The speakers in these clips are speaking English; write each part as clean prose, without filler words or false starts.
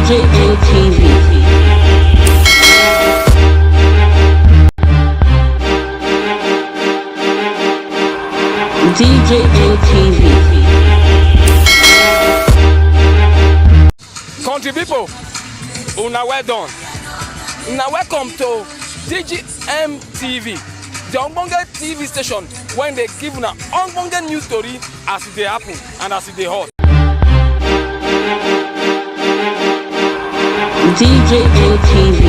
Nigerian TV. Nigerian TV. Country people, una well done. Una welcome to DGM TV, the Ogbonge TV station when they give una Ogbonge news story as it dey happen and as it dey hot. DGM TV.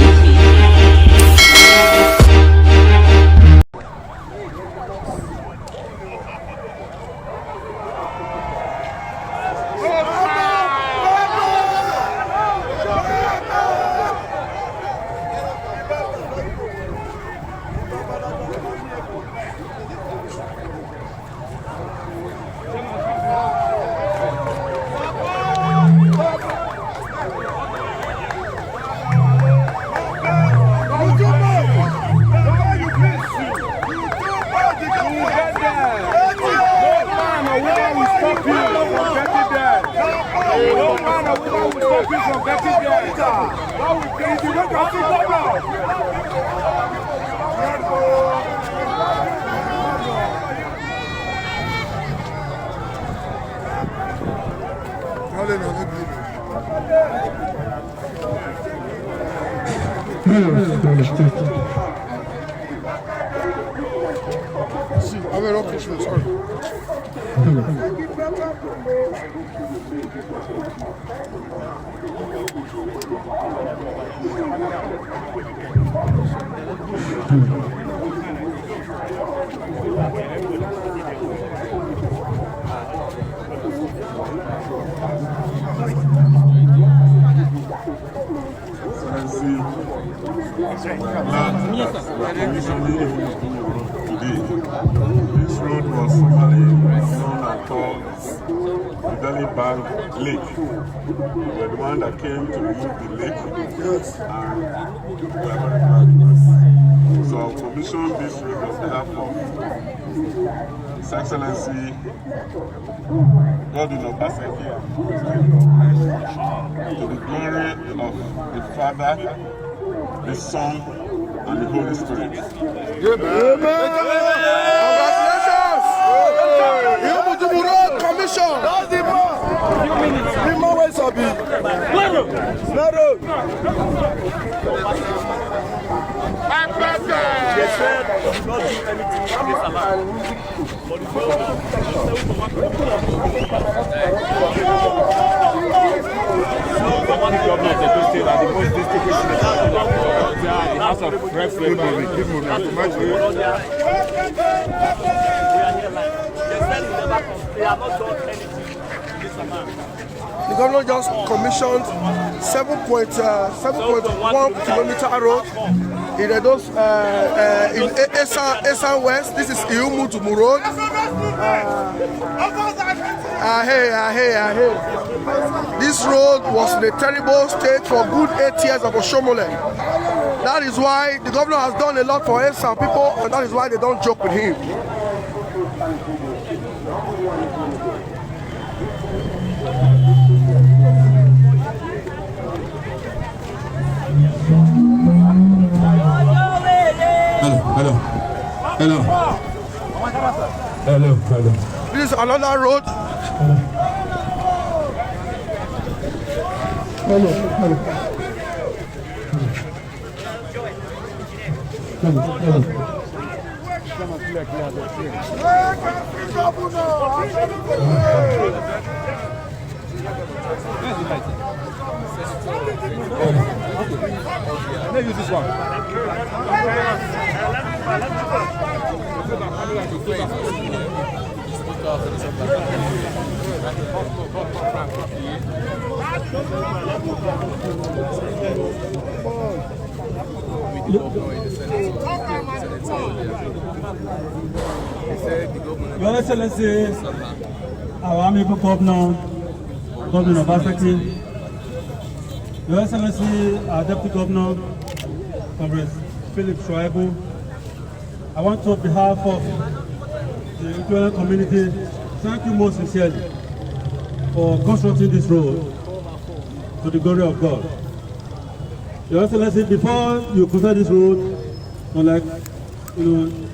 This road was formerly known and called the Delhi Bank Lake. We were the one that came to remove the lake, and we are very proud. So I commissioned this road on behalf of His Excellency Godwin Obaseki, to the glory of the Father, the Son, and the Holy Spirit. Amen. Congratulations! Commission! That's the man! Few minutes. The man waits to be. They said not do anything in this amount. The governor just commissioned 7.1 kilometer road in those in Esan West. This is Iumu to Murod. This road was in a terrible state for good 8 years of Oshomole. That is why the governor has done a lot for Esan people, and that is why they don't joke with him. Hello. This is another road. Let me use this one. Your Excellency, our amiable Governor Obaseki, Your Excellency, our Deputy Governor, Comrade Philip Shoaibu, I want to, on behalf of the Nigerian community, thank you most sincerely for constructing this road. to the glory of God. Your Excellency, before you cross this road, like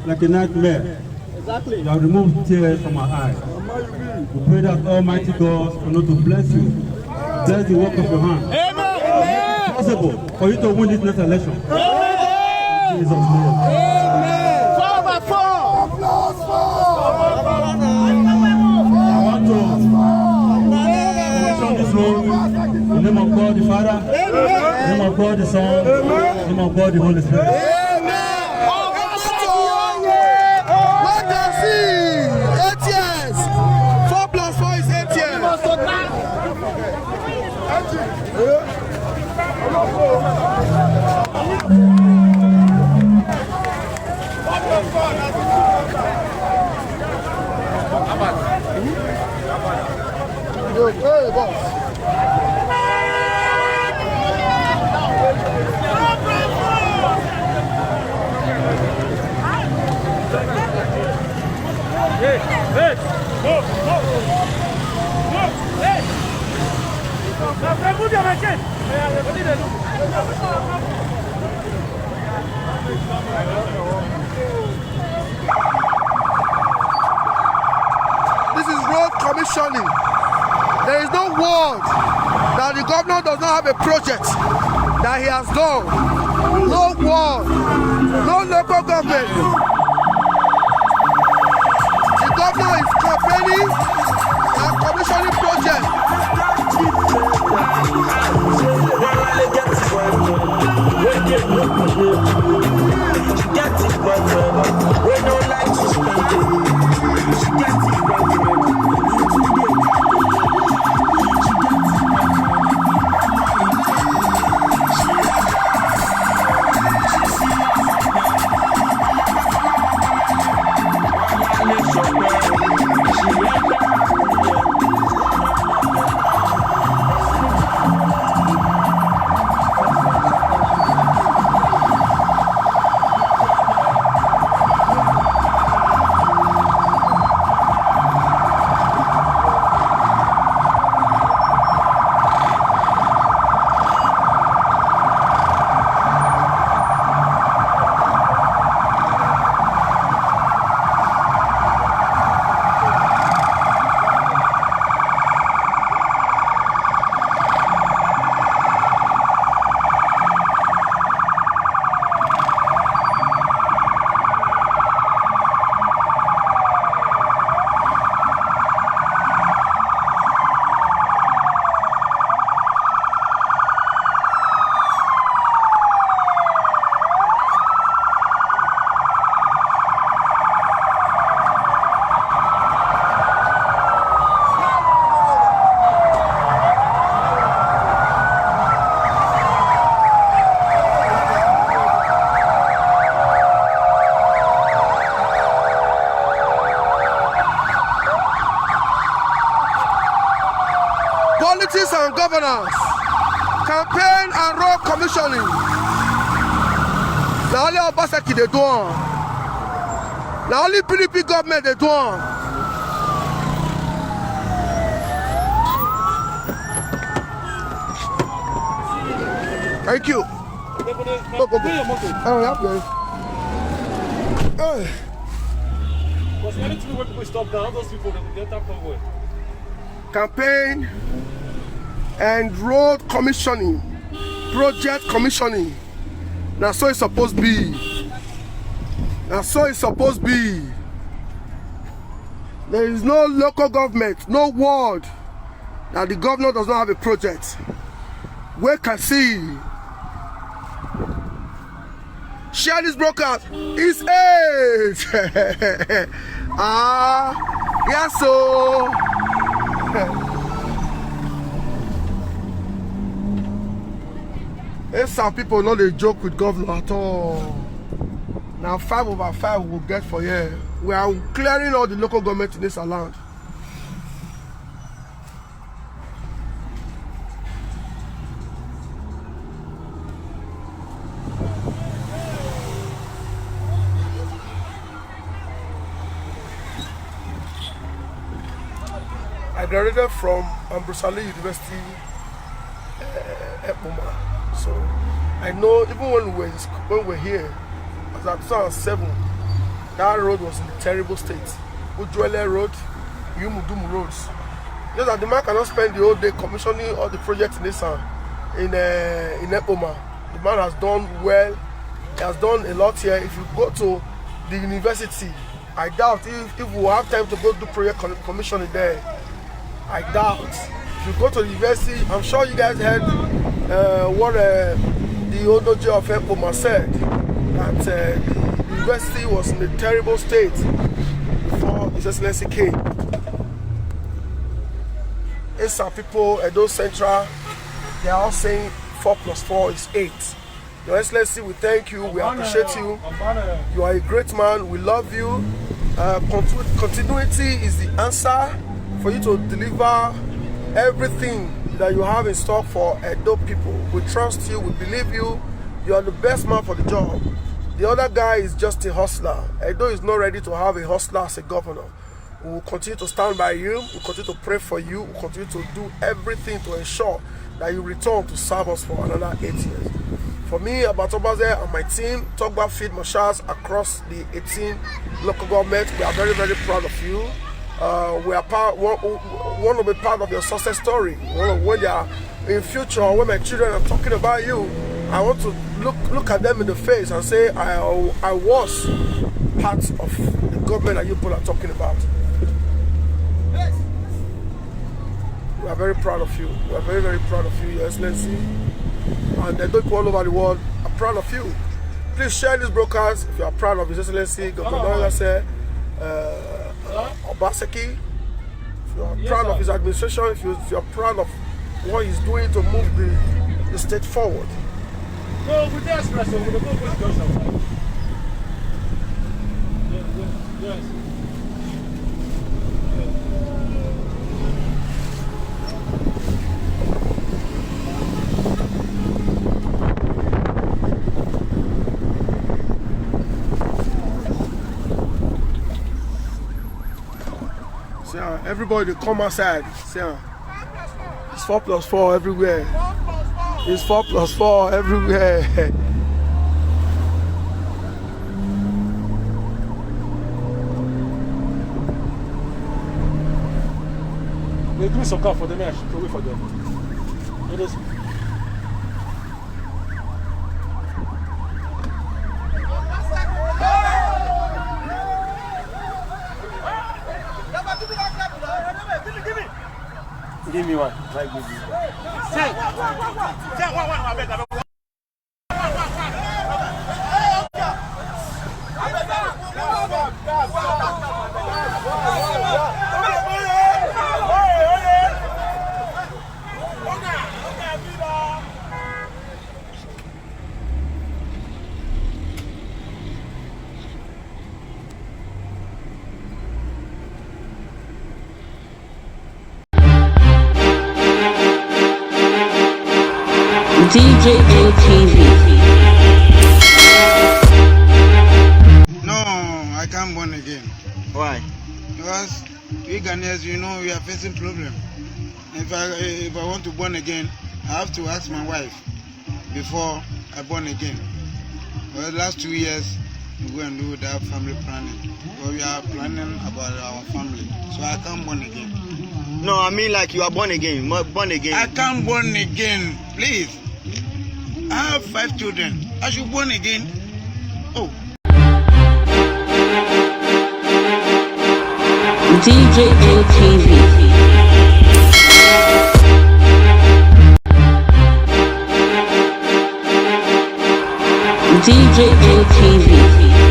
like a nightmare, you have removed tears from our eyes. We pray that Almighty God will to bless you, bless the work of your hand. Amen. Make it possible for you to win this next election. Amen. In Jesus' name. Amen. 4x4. I want to commission this road in the name of God the Father, in the name of God the Son, in the name of God the Holy Spirit. Amen. Let us see 8 years. 4 plus 4 is 8 years. Hey, boss. Hey, hey, go, go, go, hey. This is road commissioning. There is no word that the governor does not have a project that he has done. No word, no local government. The governor is campaigning and commissioning projects. Politics and governance, campaign and road commissioning. Now only Obaseki they do on. Now only PDP government they do on. Thank you. Go. Oh, yeah, Was anything where people stop down, those people that get that convoy? campaign and road commissioning, project commissioning. Now so it's supposed to be. Now so it's supposed to be. There is no local government, no ward that the governor does not have a project. Where can see? Share this broadcast. It's 8. Yes, so. Some people know they joke with governor at all. Now 5/5 we'll get for here. We are clearing all the local government in this land. I graduated from University Epoma. So I know even when we were here, as at 2007, that road was in a terrible state. Ujuele Road, Yumudumu roads. Just that the man cannot spend the whole day commissioning all the projects in Epoma. The man has done well. He has done a lot here. If you go to the university, I doubt if we will have time to go do project commissioning there. I doubt. If you go to the university, I'm sure you guys heard what the Odoje of Epoma said, that the university was in a terrible state before His Excellency came. And some people at those central, they are all saying 4 + 4 is 8. Your Excellency, we thank you, we appreciate you. You are a great man, we love you. Continuity is the answer for you to deliver everything that you have in stock for Edo people. We trust you, we believe you. You are the best man for the job. The other guy is just a hustler. Edo is not ready to have a hustler as a governor. We will continue to stand by you, we will continue to pray for you, we will continue to do everything to ensure that you return to serve us for another 8 years. For me, Abatobaze and my team, Togba Field Marshals across the 18 local governments, we are very, very proud of you. We are want to be part of your success story. When they are in future, when my children are talking about you, I want to look at them in the face and say, I was part of the government that you people are talking about. We are very proud of you. We are very, very proud of you, Your Excellency. And the people all over the world are proud of you. Please share this broadcast if you are proud of His Excellency, Governor Obaseki. If you are proud of his administration, if you are proud of what he's doing to move the state forward. No, with the espresso, with the go for the yes. See, everybody come outside. See, it's 4 + 4 everywhere. It's 4 + 4 everywhere. They do some car for them, I should wait for them. It is. Give me one. Like give me one. DJ ATV. No, I can't born again. Why? Because we Ghanaians, you know, we are facing problem. If I want to born again, I have to ask my wife before I born again. For the last 2 years, we go and do that family planning. So we are planning about our family. So I can't born again. No, I mean like you are born again. Born again. I can't born again, please. I have 5 children. I should born again. Oh. DJ ATV. DJ ATV.